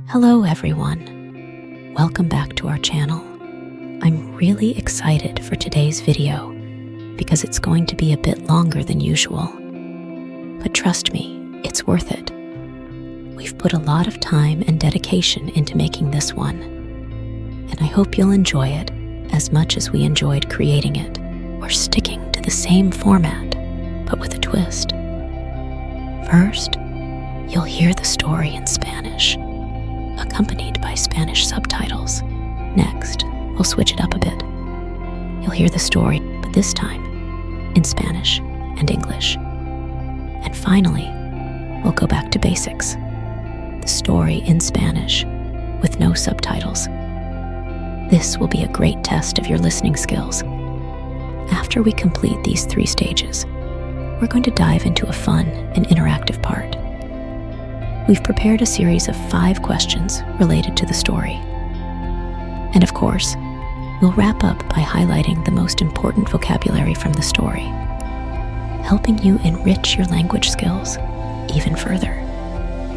Hello everyone, welcome back to our channel. I'm really excited for today's video because it's going to be a bit longer than usual. But trust me, it's worth it. We've put a lot of time and dedication into making this one, and I hope you'll enjoy it as much as we enjoyed creating it. We're sticking to the same format, but with a twist. First, you'll hear the story in Spanish, accompanied by Spanish subtitles. Next, we'll switch it up a bit. You'll hear the story, but this time in Spanish and English. And finally, we'll go back to basics. The story in Spanish with no subtitles. This will be a great test of your listening skills. After we complete these 3 stages, we're going to dive into a fun and interactive part. We've prepared a series of 5 questions related to the story. And of course, we'll wrap up by highlighting the most important vocabulary from the story, helping you enrich your language skills even further.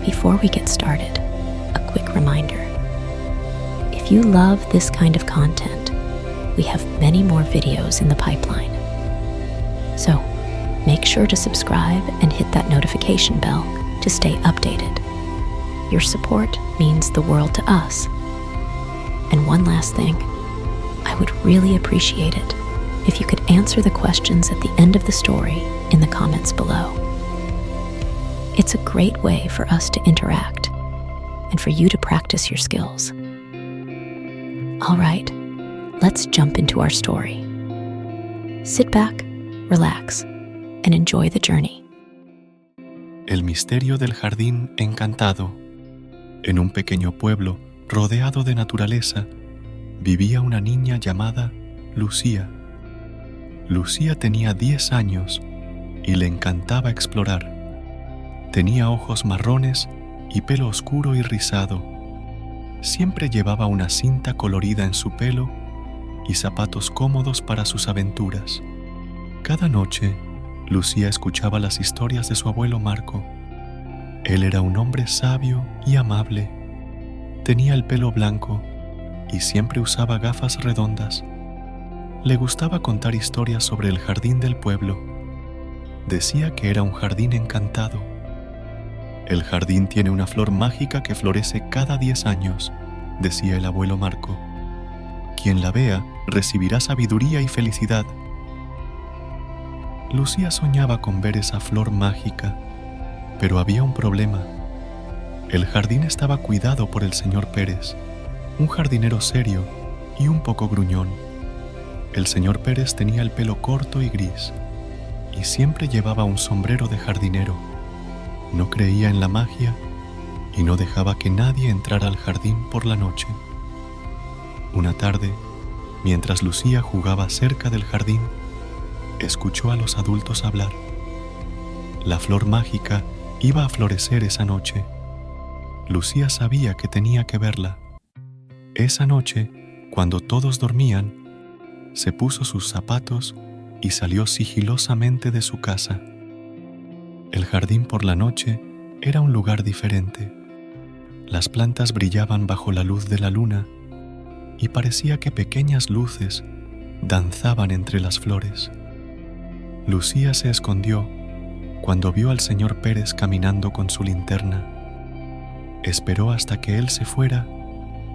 Before we get started, a quick reminder. If you love this kind of content, we have many more videos in the pipeline. So, make sure to subscribe and hit that notification bell to stay updated. Your support means the world to us. And one last thing, I would really appreciate it if you could answer the questions at the end of the story in the comments below. It's a great way for us to interact and for you to practice your skills. All right, let's jump into our story. Sit back, relax, and enjoy the journey. El misterio del jardín encantado. En un pequeño pueblo rodeado de naturaleza, vivía una niña llamada Lucía. Lucía tenía 10 años y le encantaba explorar. Tenía ojos marrones y pelo oscuro y rizado. Siempre llevaba una cinta colorida en su pelo y zapatos cómodos para sus aventuras. Cada noche, Lucía escuchaba las historias de su abuelo Marco. Él era un hombre sabio y amable. Tenía el pelo blanco y siempre usaba gafas redondas. Le gustaba contar historias sobre el jardín del pueblo. Decía que era un jardín encantado. El jardín tiene una flor mágica que florece cada 10 años, decía el abuelo Marco. Quien la vea recibirá sabiduría y felicidad. Lucía soñaba con ver esa flor mágica, pero había un problema. El jardín estaba cuidado por el señor Pérez, un jardinero serio y un poco gruñón. El señor Pérez tenía el pelo corto y gris, y siempre llevaba un sombrero de jardinero. No creía en la magia y no dejaba que nadie entrara al jardín por la noche. Una tarde, mientras Lucía jugaba cerca del jardín, escuchó a los adultos hablar. La flor mágica iba a florecer esa noche. Lucía sabía que tenía que verla. Esa noche, cuando todos dormían, se puso sus zapatos y salió sigilosamente de su casa. El jardín por la noche era un lugar diferente. Las plantas brillaban bajo la luz de la luna y parecía que pequeñas luces danzaban entre las flores. Lucía se escondió cuando vio al señor Pérez caminando con su linterna. Esperó hasta que él se fuera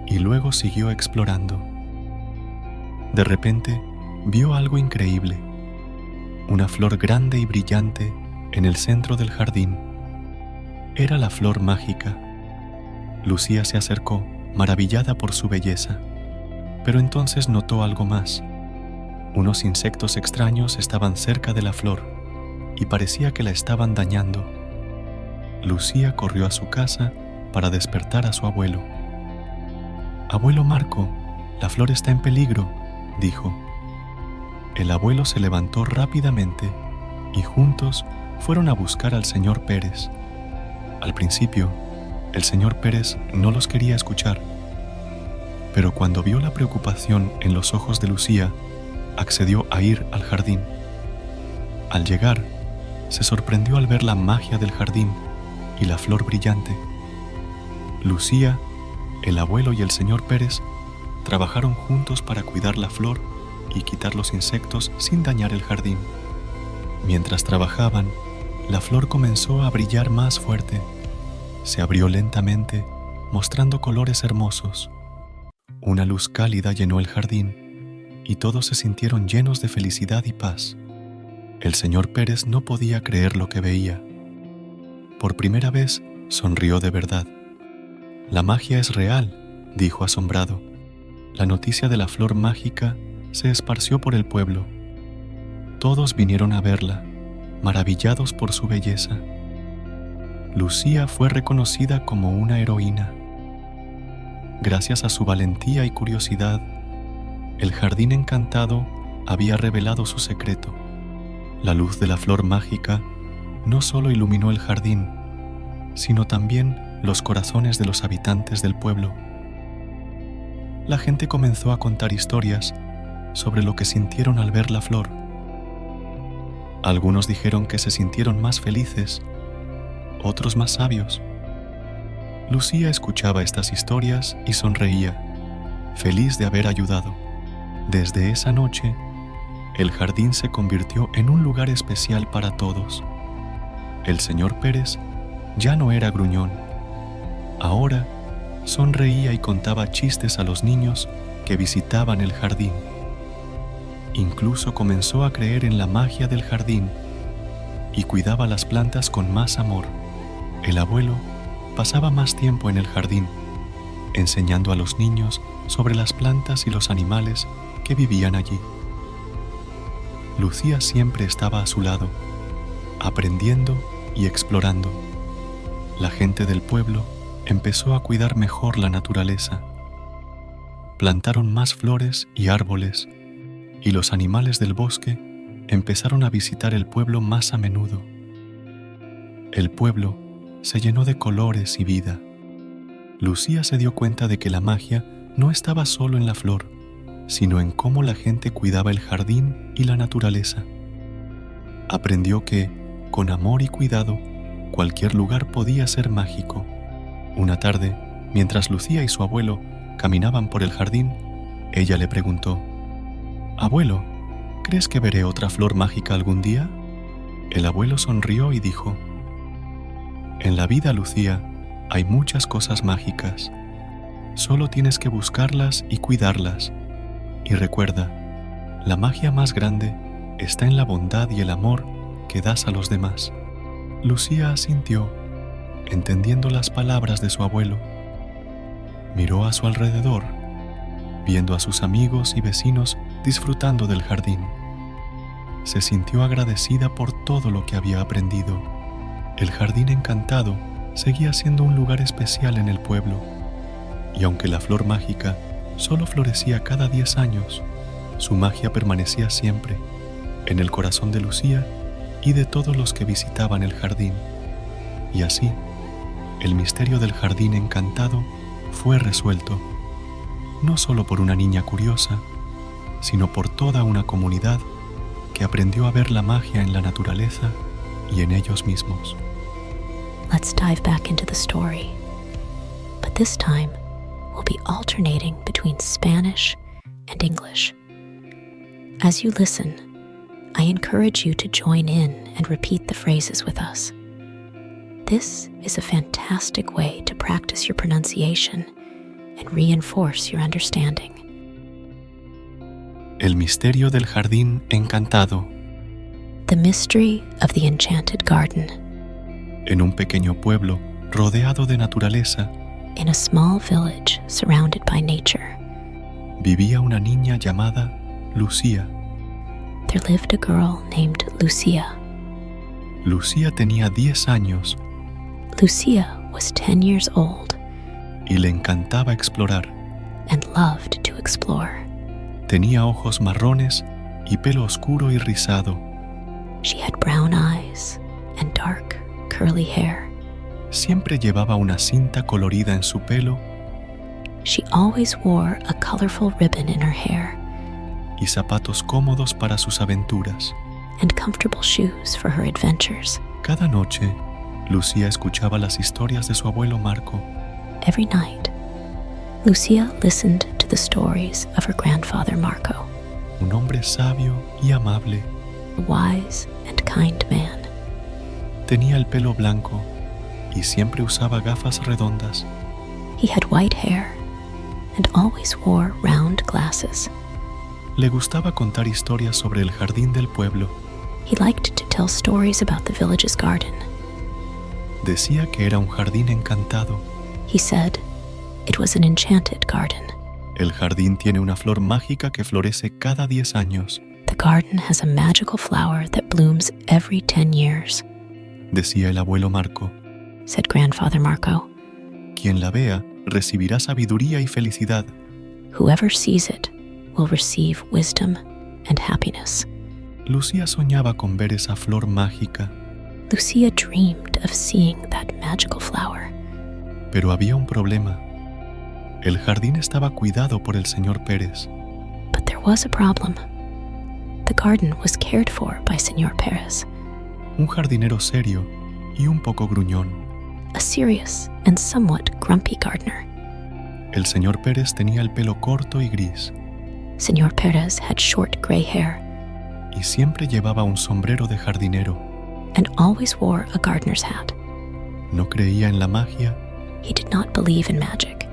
y luego siguió explorando. De repente, vio algo increíble. Una flor grande y brillante en el centro del jardín. Era la flor mágica. Lucía se acercó, maravillada por su belleza. Pero entonces notó algo más. Unos insectos extraños estaban cerca de la flor y parecía que la estaban dañando. Lucía corrió a su casa para despertar a su abuelo. «Abuelo Marco, la flor está en peligro», dijo. El abuelo se levantó rápidamente y juntos fueron a buscar al señor Pérez. Al principio, el señor Pérez no los quería escuchar, pero cuando vio la preocupación en los ojos de Lucía, accedió a ir al jardín. Al llegar, se sorprendió al ver la magia del jardín y la flor brillante. Lucía El abuelo y el señor Pérez trabajaron juntos para cuidar la flor y quitar los insectos sin dañar el jardín. Mientras trabajaban, la flor comenzó a brillar más fuerte. Se abrió lentamente, mostrando colores hermosos. Una luz cálida llenó el jardín y todos se sintieron llenos de felicidad y paz. El señor Pérez no podía creer lo que veía. Por primera vez, sonrió de verdad. «La magia es real», dijo asombrado. La noticia de la flor mágica se esparció por el pueblo. Todos vinieron a verla, maravillados por su belleza. Lucía fue reconocida como una heroína. Gracias a su valentía y curiosidad, el jardín encantado había revelado su secreto. La luz de la flor mágica no solo iluminó el jardín, sino también los corazones de los habitantes del pueblo. La gente comenzó a contar historias sobre lo que sintieron al ver la flor. Algunos dijeron que se sintieron más felices, otros más sabios. Lucía escuchaba estas historias y sonreía, feliz de haber ayudado. Desde esa noche, el jardín se convirtió en un lugar especial para todos. El señor Pérez ya no era gruñón. Ahora sonreía y contaba chistes a los niños que visitaban el jardín. Incluso comenzó a creer en la magia del jardín y cuidaba las plantas con más amor. El abuelo pasaba más tiempo en el jardín, enseñando a los niños sobre las plantas y los animales que vivían allí. Lucía siempre estaba a su lado, aprendiendo y explorando. La gente del pueblo empezó a cuidar mejor la naturaleza. Plantaron más flores y árboles, y los animales del bosque empezaron a visitar el pueblo más a menudo. El pueblo se llenó de colores y vida. Lucía se dio cuenta de que la magia no estaba solo en la flor, sino en cómo la gente cuidaba el jardín y la naturaleza. Aprendió que, con amor y cuidado, cualquier lugar podía ser mágico. Una tarde, mientras Lucía y su abuelo caminaban por el jardín, ella le preguntó: «Abuelo, ¿crees que veré otra flor mágica algún día?» El abuelo sonrió y dijo: «En la vida, Lucía, hay muchas cosas mágicas. Solo tienes que buscarlas y cuidarlas. Y recuerda, la magia más grande está en la bondad y el amor que das a los demás». Lucía asintió, entendiendo las palabras de su abuelo. Miró a su alrededor, viendo a sus amigos y vecinos disfrutando del jardín. Se sintió agradecida por todo lo que había aprendido. El jardín encantado seguía siendo un lugar especial en el pueblo, y aunque la flor mágica solo florecía cada 10 años, su magia permanecía siempre en el corazón de Lucía y de todos los que visitaban el jardín. Y así, el misterio del jardín encantado fue resuelto, no solo por una niña curiosa, sino por toda una comunidad que aprendió a ver la magia en la naturaleza y en ellos mismos. Let's dive back into the story. But this time, we'll be alternating between Spanish and English. As you listen, I encourage you to join in and repeat the phrases with us. This is a fantastic way to practice your pronunciation and reinforce your understanding. El misterio del jardín encantado. The mystery of the enchanted garden. En un pequeño pueblo rodeado de naturaleza, In a small village surrounded by nature, vivía una niña llamada Lucía. there lived a girl named Lucia. Lucía tenía 10 años Lucia was 10 years old y le encantaba explorar. and loved to explore. Tenía ojos marrones y pelo oscuro y rizado. She had brown eyes and dark, curly hair. Siempre llevaba una cinta colorida en su pelo She always wore a colorful ribbon in her hair y zapatos cómodos para sus aventuras. and comfortable shoes for her adventures. Cada noche, Lucía escuchaba las historias de su abuelo Marco. Every night, Lucia listened to the stories of her grandfather Marco, un hombre sabio y amable. a wise and kind man. Tenía el pelo blanco y siempre usaba gafas redondas. He had white hair and always wore round glasses. Le gustaba contar historias sobre el jardín del pueblo. He liked to tell stories about the village's garden. Decía que era un jardín encantado. He said it was an enchanted garden. El jardín tiene una flor mágica que florece cada 10 años. The garden has a magical flower that blooms every 10 years, Decía el abuelo Marco. said Grandfather Marco. Quien la vea recibirá sabiduría y felicidad. Whoever sees it will receive wisdom and happiness. Lucía soñaba con ver esa flor mágica, Lucia dreamed of seeing that magical flower. pero había un problema. El jardín estaba cuidado por el señor Pérez. But there was a problem. The garden was cared for by Señor Pérez, Un jardinero serio y un poco gruñón. a serious and somewhat grumpy gardener. El señor Pérez tenía el pelo corto y gris Señor Pérez had short gray hair y siempre llevaba un sombrero de jardinero. and always wore a gardener's hat. No creía en la magia He did not believe in magic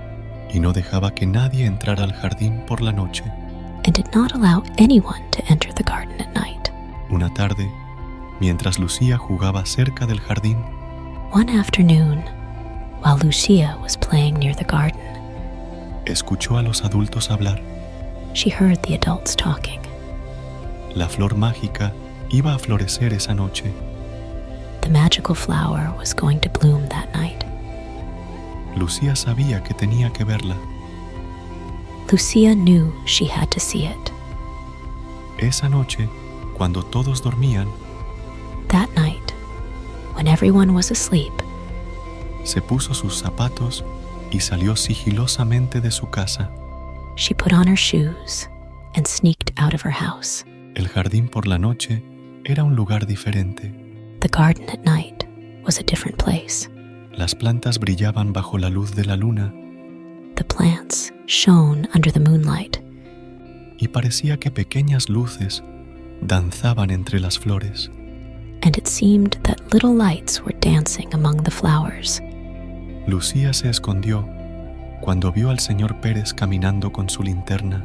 y no dejaba que nadie entrara al jardín por la noche. and did not allow anyone to enter the garden at night. Una tarde, mientras Lucía jugaba cerca del jardín, One afternoon, while Lucia was playing near the garden, escuchó a los adultos hablar. she heard the adults talking. La flor mágica iba a florecer esa noche. The magical flower was going to bloom that night. Lucía sabía que tenía que verla. Lucia knew she had to see it. Esa noche, cuando todos dormían, That night, when everyone was asleep, se puso sus zapatos y salió sigilosamente de su casa. she put on her shoes and sneaked out of her house. El jardín por la noche era un lugar diferente. The garden at night was a different place. Las plantas brillaban bajo la luz de la luna The plants shone under the moonlight, y parecía que pequeñas luces danzaban entre las flores. and it seemed that little lights were dancing among the flowers. Lucía se escondió cuando vio al señor Pérez caminando con su linterna.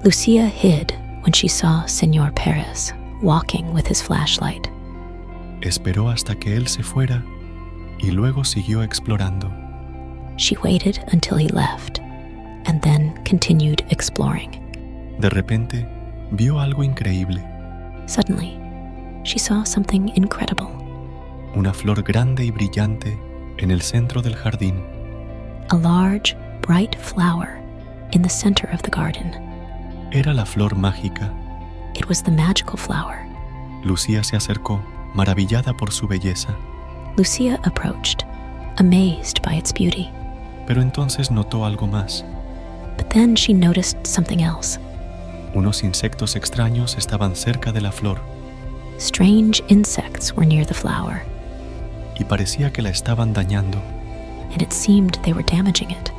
Lucia hid when she saw Señor Pérez walking with his flashlight. Esperó hasta que él se fuera y luego siguió explorando. She waited until he left and then continued exploring. De repente, vio algo increíble. Suddenly, she saw something incredible. Una flor grande y brillante en el centro del jardín. A large, bright flower in the center of the garden. Era la flor mágica. It was the magical flower. Lucía se acercó, maravillada por su belleza, Lucia approached, amazed by its beauty. pero entonces notó algo más. But then she noticed something else. Unos insectos extraños estaban cerca de la flor Strange insects were near the flower, y parecía que la estaban dañando. and it seemed they were damaging it.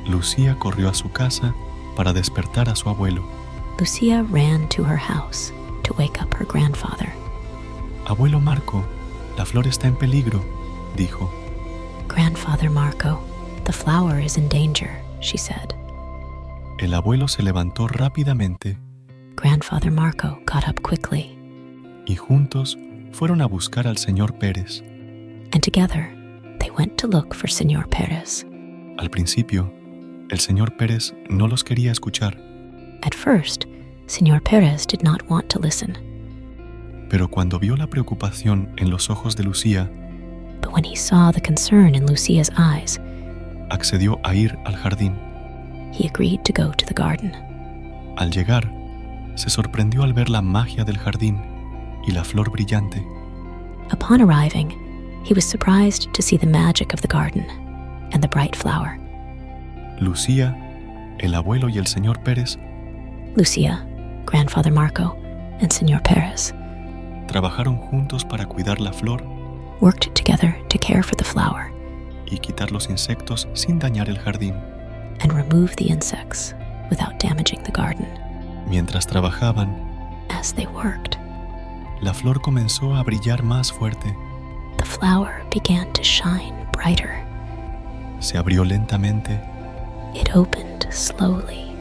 Lucía corrió a su casa para despertar a su abuelo. Lucia ran to her house to wake up her grandfather. Abuelo Marco, la flor está en peligro, dijo. Grandfather Marco, the flower is in danger, she said. El abuelo se levantó rápidamente Grandfather Marco got up quickly, y juntos fueron a buscar al señor Pérez. and together they went to look for Señor Pérez. Al principio, el señor Pérez no los quería escuchar, At first, Señor Pérez did not want to listen, pero cuando vio la preocupación en los ojos de Lucía, but when he saw the concern in Lucia's eyes, accedió a ir al jardín. he agreed to go to the garden. Al llegar, se sorprendió al ver la magia del jardín y la flor brillante. Upon arriving, he was surprised to see the magic of the garden and the bright flower. Lucía, el abuelo y el señor Pérez Lucia, Grandfather Marco, and Señor Pérez trabajaron juntos para cuidar la flor worked together to care for the flower y quitar los insectos sin dañar el jardín. and remove the insects without damaging the garden. Mientras trabajaban, As they worked, la flor comenzó a brillar más fuerte. the flower began to shine brighter. Se abrió lentamente, It opened slowly,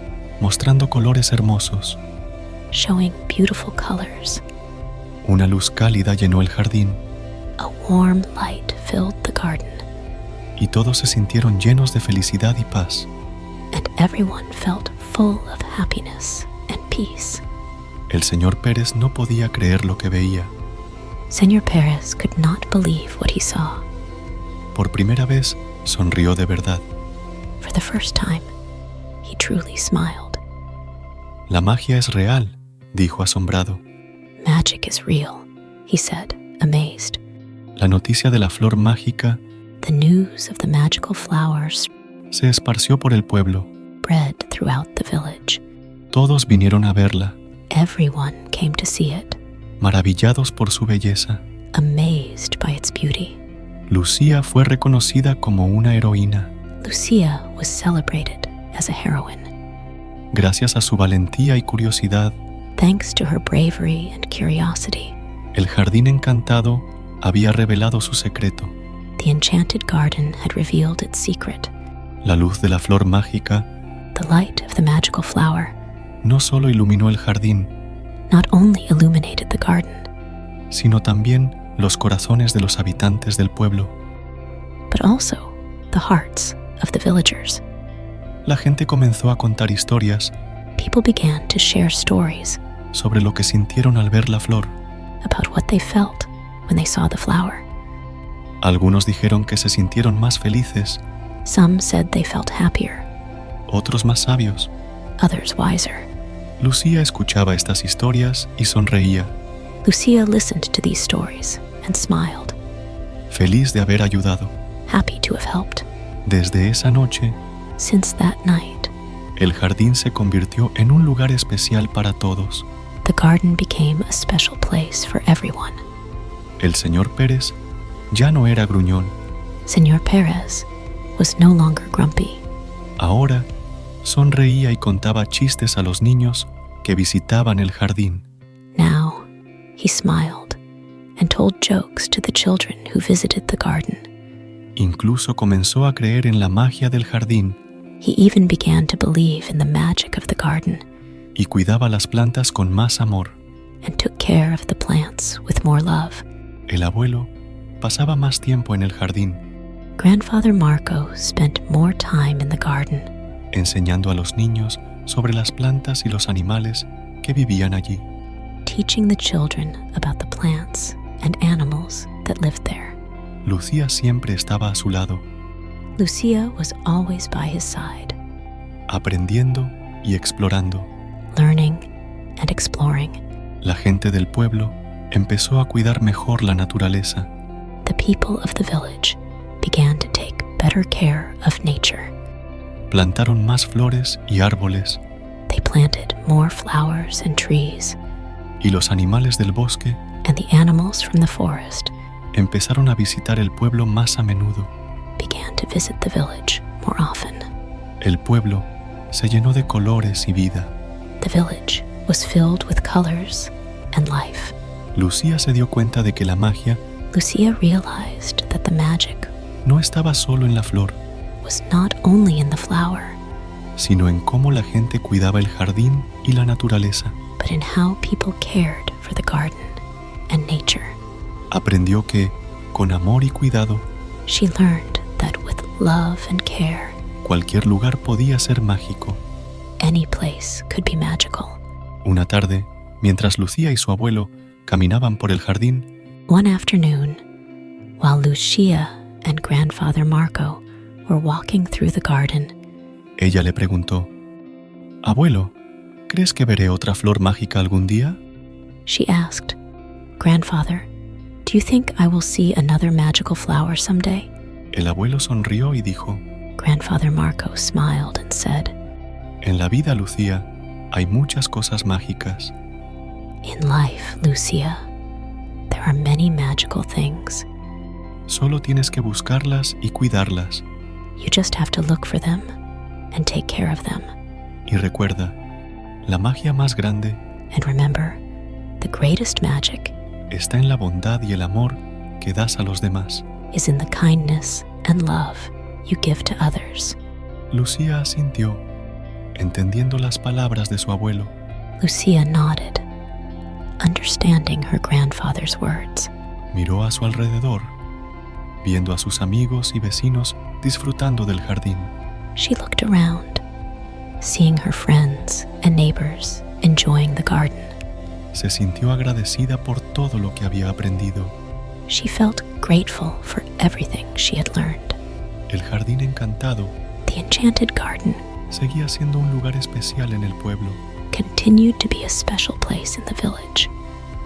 mostrando colores hermosos. showing beautiful colors. Una luz cálida llenó el jardín A warm light filled the garden, y todos se sintieron llenos de felicidad y paz. and everyone felt full of happiness and peace. El señor Pérez no podía creer lo que veía. Señor Perez could not believe what he saw. Por primera vez, sonrió de verdad. For the first time, he truly smiled. La magia es real, dijo asombrado. Magic is real, he said, amazed. La noticia de la flor mágica The news of the magical flowers se esparció por el pueblo. spread throughout the village. Todos vinieron a verla, Everyone came to see it, maravillados por su belleza. amazed by its beauty. Lucía fue reconocida como una heroína. Lucia was celebrated as a heroine, Gracias a su valentía y curiosidad, thanks to her bravery and curiosity. el jardín encantado había revelado su secreto. The enchanted garden had revealed its secret. La luz de la flor mágica The light of the magical flower no solo iluminó el jardín, not only illuminated the garden, sino también los corazones de los habitantes del pueblo. but also the hearts of the villagers. La gente comenzó a contar historias People began to share stories sobre lo que sintieron al ver la flor. about what they felt when they saw the flower. Algunos dijeron que se sintieron más felices, Some said they felt happier, otros más sabios. others wiser. Lucía escuchaba estas historias y sonreía, Lucia listened to these stories and smiled, feliz de haber ayudado. happy to have helped. Desde esa noche, Since that night, el jardín se convirtió en un lugar especial para todos. the garden became a special place for everyone. El señor Pérez ya no era gruñón. Señor Perez was no longer grumpy. Ahora sonreía y contaba chistes a los niños que visitaban el jardín. Now, he smiled and told jokes to the children who visited the garden. Incluso comenzó a creer en la magia del jardín He even began to believe in the magic of the garden y cuidaba las plantas con más amor. and took care of the plants with more love. El abuelo pasaba más tiempo en el jardín, Grandfather Marco spent more time in the garden, enseñando a los niños sobre las plantas y los animales que vivían allí. teaching the children about the plants and animals that lived there. Lucía siempre estaba a su lado, Lucia was always by his side, aprendiendo y explorando. learning and exploring. La gente del pueblo empezó a cuidar mejor la naturaleza. The people of the village began to take better care of nature. Plantaron más flores y árboles, They planted more flowers and trees, y los animales del bosque and the animals from the forest empezaron a visitar el pueblo más a menudo. began to visit the village more often. El pueblo se llenó de colores y vida. The village was filled with colors and life. Lucía se dio cuenta de que la magia Lucia realized that the magic no estaba solo en la flor, was not only in the flower, sino en cómo la gente cuidaba el jardín y la naturaleza. but in how people cared for the garden and nature. Aprendió que, con amor y cuidado, She learned that with love and care, cualquier lugar podía ser mágico. any place could be magical. Una tarde, mientras Lucía y su abuelo caminaban por el jardín, One afternoon, while Lucia and Grandfather Marco were walking through the garden, ella le preguntó, «Abuelo, ¿crees que veré otra flor mágica algún día?» she asked, Grandfather, do you think I will see another magical flower someday? El abuelo sonrió y dijo, Grandfather Marco smiled and said, «En la vida, Lucía, hay muchas cosas mágicas. In life, Lucia, there are many magical things. Solo tienes que buscarlas y cuidarlas. You just have to look for them and take care of them. Y recuerda, la magia más grande And remember, the greatest magic está en la bondad y el amor que das a los demás. is in the kindness and love you give to others. Lucía asintió, entendiendo las palabras de su abuelo. Lucia nodded, understanding her grandfather's words. Miró a su alrededor, viendo a sus amigos y vecinos disfrutando del jardín. She looked around, seeing her friends and neighbors enjoying the garden. Se sintió agradecida por todo lo que había aprendido. She felt grateful for everything she had learned. El jardín encantado The enchanted garden seguía siendo un lugar especial en el pueblo, continued to be a special place in the village.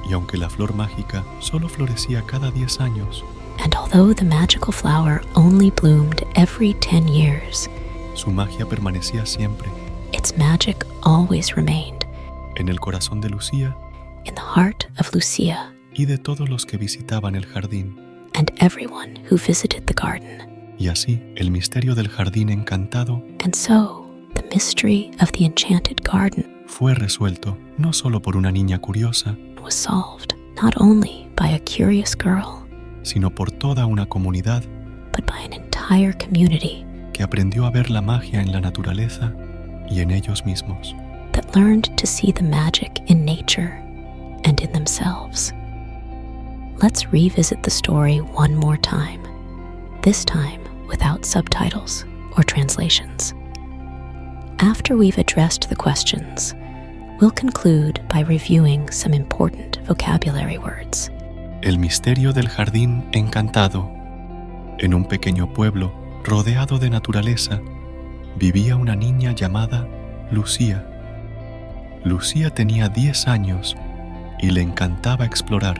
y aunque la flor mágica solo florecía cada 10 años, And although the magical flower only bloomed every 10 years, su magia permanecía siempre its magic always remained en el corazón de Lucía in the heart of Lucia y de todos los que visitaban el jardín. and everyone who visited the garden. Y así, el misterio del jardín encantado And so, the mystery of the enchanted garden fue resuelto no solo por una niña curiosa, was solved not only by a curious girl, sino por toda una comunidad but by an entire community que aprendió a ver la magia en la naturaleza y en ellos mismos. that learned to see the magic in nature and in themselves. Let's revisit the story one more time, this time without subtitles or translations. After we've addressed the questions, we'll conclude by reviewing some important vocabulary words. El misterio del jardín encantado. En un pequeño pueblo rodeado de naturaleza, vivía una niña llamada Lucía. Lucía tenía 10 años y le encantaba explorar.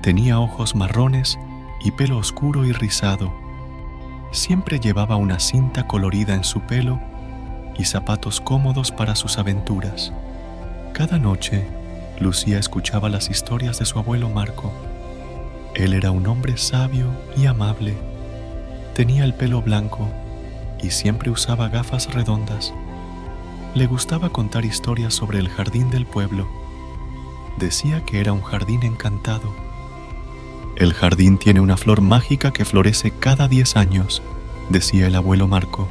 Tenía ojos marrones y pelo oscuro y rizado. Siempre llevaba una cinta colorida en su pelo y zapatos cómodos para sus aventuras. Cada noche, Lucía escuchaba las historias de su abuelo Marco. Él era un hombre sabio y amable. Tenía el pelo blanco y siempre usaba gafas redondas. Le gustaba contar historias sobre el jardín del pueblo. Decía que era un jardín encantado. El jardín tiene una flor mágica que florece cada 10 años, decía el abuelo Marco.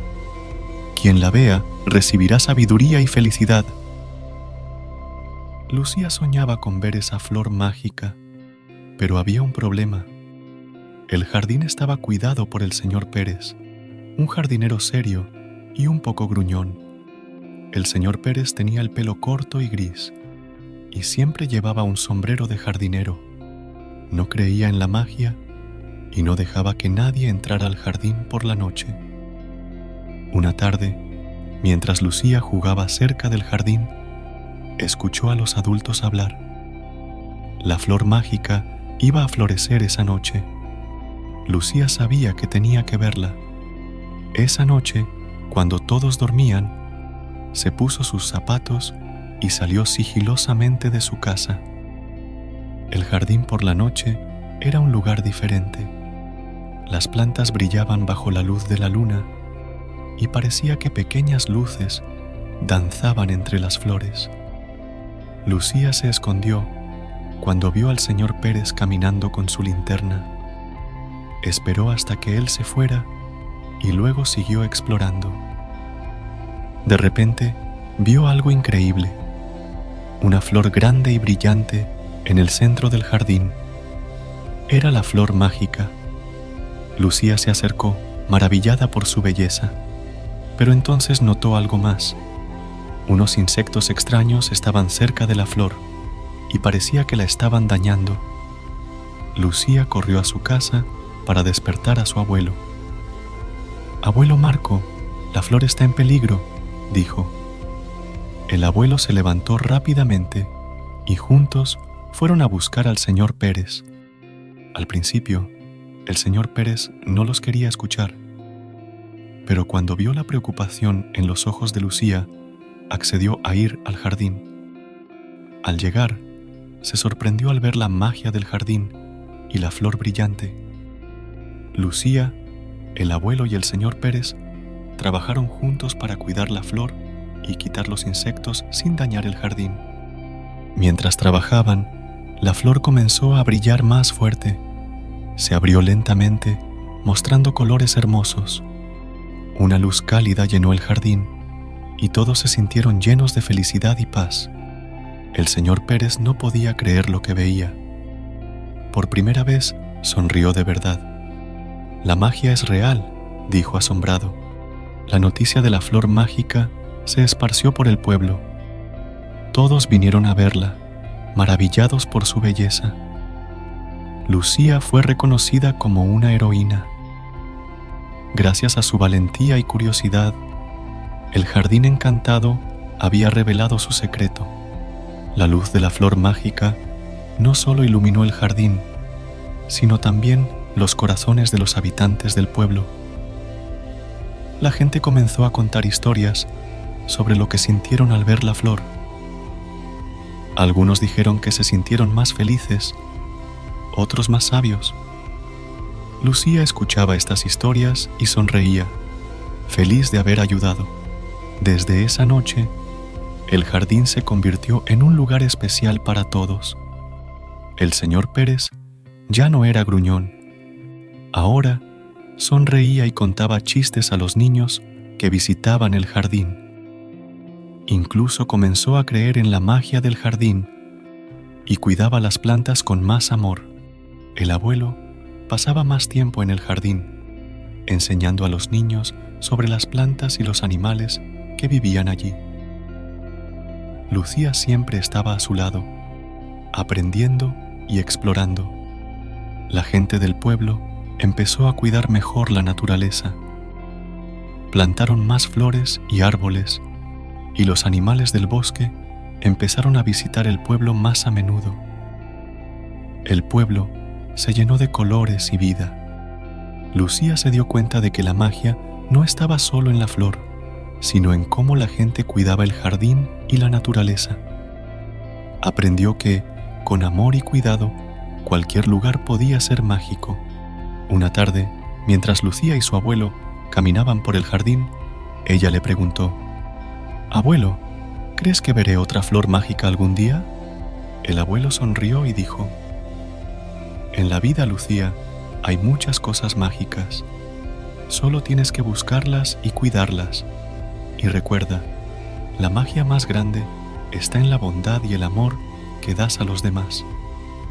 Quien la vea recibirá sabiduría y felicidad. Lucía soñaba con ver esa flor mágica, pero había un problema. El jardín estaba cuidado por el señor Pérez, un jardinero serio y un poco gruñón. El señor Pérez tenía el pelo corto y gris, y siempre llevaba un sombrero de jardinero. No creía en la magia y no dejaba que nadie entrara al jardín por la noche. Una tarde, mientras Lucía jugaba cerca del jardín, escuchó a los adultos hablar. La flor mágica iba a florecer esa noche. Lucía sabía que tenía que verla. Esa noche, cuando todos dormían, se puso sus zapatos y salió sigilosamente de su casa. El jardín por la noche era un lugar diferente. Las plantas brillaban bajo la luz de la luna y parecía que pequeñas luces danzaban entre las flores. Lucía se escondió cuando vio al señor Pérez caminando con su linterna. Esperó hasta que él se fuera y luego siguió explorando. De repente, vio algo increíble. Una flor grande y brillante en el centro del jardín. Era la flor mágica. Lucía se acercó, maravillada por su belleza, pero entonces notó algo más. Unos insectos extraños estaban cerca de la flor y parecía que la estaban dañando. Lucía corrió a su casa para despertar a su abuelo. «Abuelo Marco, la flor está en peligro», dijo. El abuelo se levantó rápidamente y juntos fueron a buscar al señor Pérez. Al principio, el señor Pérez no los quería escuchar, pero cuando vio la preocupación en los ojos de Lucía, accedió a ir al jardín. Al llegar, se sorprendió al ver la magia del jardín y la flor brillante. Lucía, el abuelo y el señor Pérez trabajaron juntos para cuidar la flor y quitar los insectos sin dañar el jardín. Mientras trabajaban, la flor comenzó a brillar más fuerte. Se abrió lentamente, mostrando colores hermosos. Una luz cálida llenó el jardín y todos se sintieron llenos de felicidad y paz. El señor Pérez no podía creer lo que veía. Por primera vez, sonrió de verdad. «La magia es real», dijo asombrado. La noticia de la flor mágica se esparció por el pueblo. Todos vinieron a verla, maravillados por su belleza. Lucía fue reconocida como una heroína. Gracias a su valentía y curiosidad, el jardín encantado había revelado su secreto. La luz de la flor mágica no solo iluminó el jardín, sino también los corazones de los habitantes del pueblo. La gente comenzó a contar historias sobre lo que sintieron al ver la flor. Algunos dijeron que se sintieron más felices, otros más sabios. Lucía escuchaba estas historias y sonreía, feliz de haber ayudado. Desde esa noche, el jardín se convirtió en un lugar especial para todos. El señor Pérez ya no era gruñón. Ahora sonreía y contaba chistes a los niños que visitaban el jardín. Incluso comenzó a creer en la magia del jardín y cuidaba las plantas con más amor. El abuelo pasaba más tiempo en el jardín, enseñando a los niños sobre las plantas y los animales que vivían allí. Lucía siempre estaba a su lado, aprendiendo y explorando. La gente del pueblo empezó a cuidar mejor la naturaleza. Plantaron más flores y árboles, y los animales del bosque empezaron a visitar el pueblo más a menudo. El pueblo se llenó de colores y vida. Lucía se dio cuenta de que la magia no estaba solo en la flor, sino en cómo la gente cuidaba el jardín y la naturaleza. Aprendió que, con amor y cuidado, cualquier lugar podía ser mágico. Una tarde, mientras Lucía y su abuelo caminaban por el jardín, ella le preguntó: «Abuelo, ¿crees que veré otra flor mágica algún día?» El abuelo sonrió y dijo: «En la vida, Lucía, hay muchas cosas mágicas. Solo tienes que buscarlas y cuidarlas. Y recuerda, la magia más grande está en la bondad y el amor que das a los demás».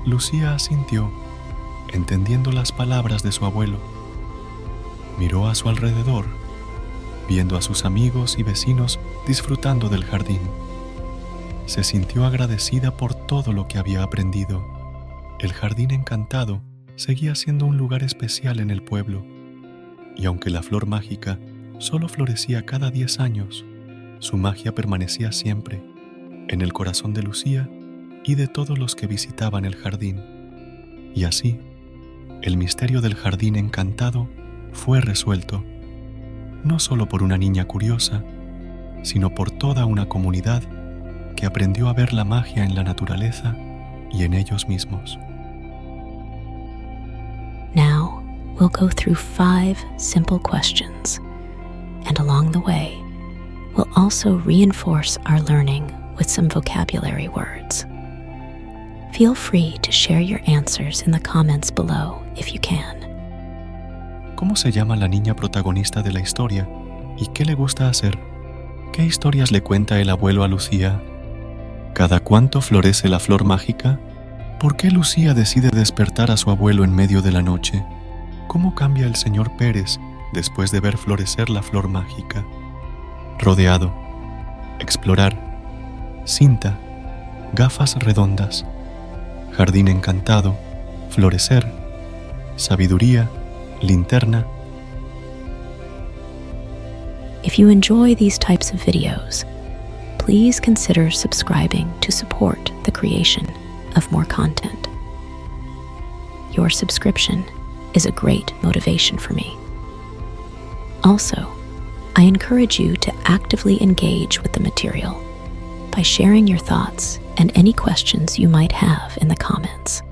Lucía asintió, entendiendo las palabras de su abuelo. Miró a su alrededor, viendo a sus amigos y vecinos disfrutando del jardín. Se sintió agradecida por todo lo que había aprendido. El jardín encantado seguía siendo un lugar especial en el pueblo, y aunque la flor mágica solo florecía cada 10 años, su magia permanecía siempre, en el corazón de Lucía y de todos los que visitaban el jardín. Y así, el misterio del jardín encantado fue resuelto, no solo por una niña curiosa, sino por toda una comunidad que aprendió a ver la magia en la naturaleza y en ellos mismos. Now, we'll go through 5 simple questions, and along the way, we'll also reinforce our learning with some vocabulary words. Feel free to share your answers in the comments below if you can. ¿Cómo se llama la niña protagonista de la historia y qué le gusta hacer? ¿Qué historias le cuenta el abuelo a Lucía? ¿Cada cuánto florece la flor mágica? ¿Por qué Lucía decide despertar a su abuelo en medio de la noche? ¿Cómo cambia el señor Pérez después de ver florecer la flor mágica? Rodeado, explorar, cinta, gafas redondas, jardín encantado, florecer, sabiduría, linterna. If you enjoy these types of videos, please consider subscribing to support the creation of more content. Your subscription is a great motivation for me. Also, I encourage you to actively engage with the material by sharing your thoughts and any questions you might have in the comments.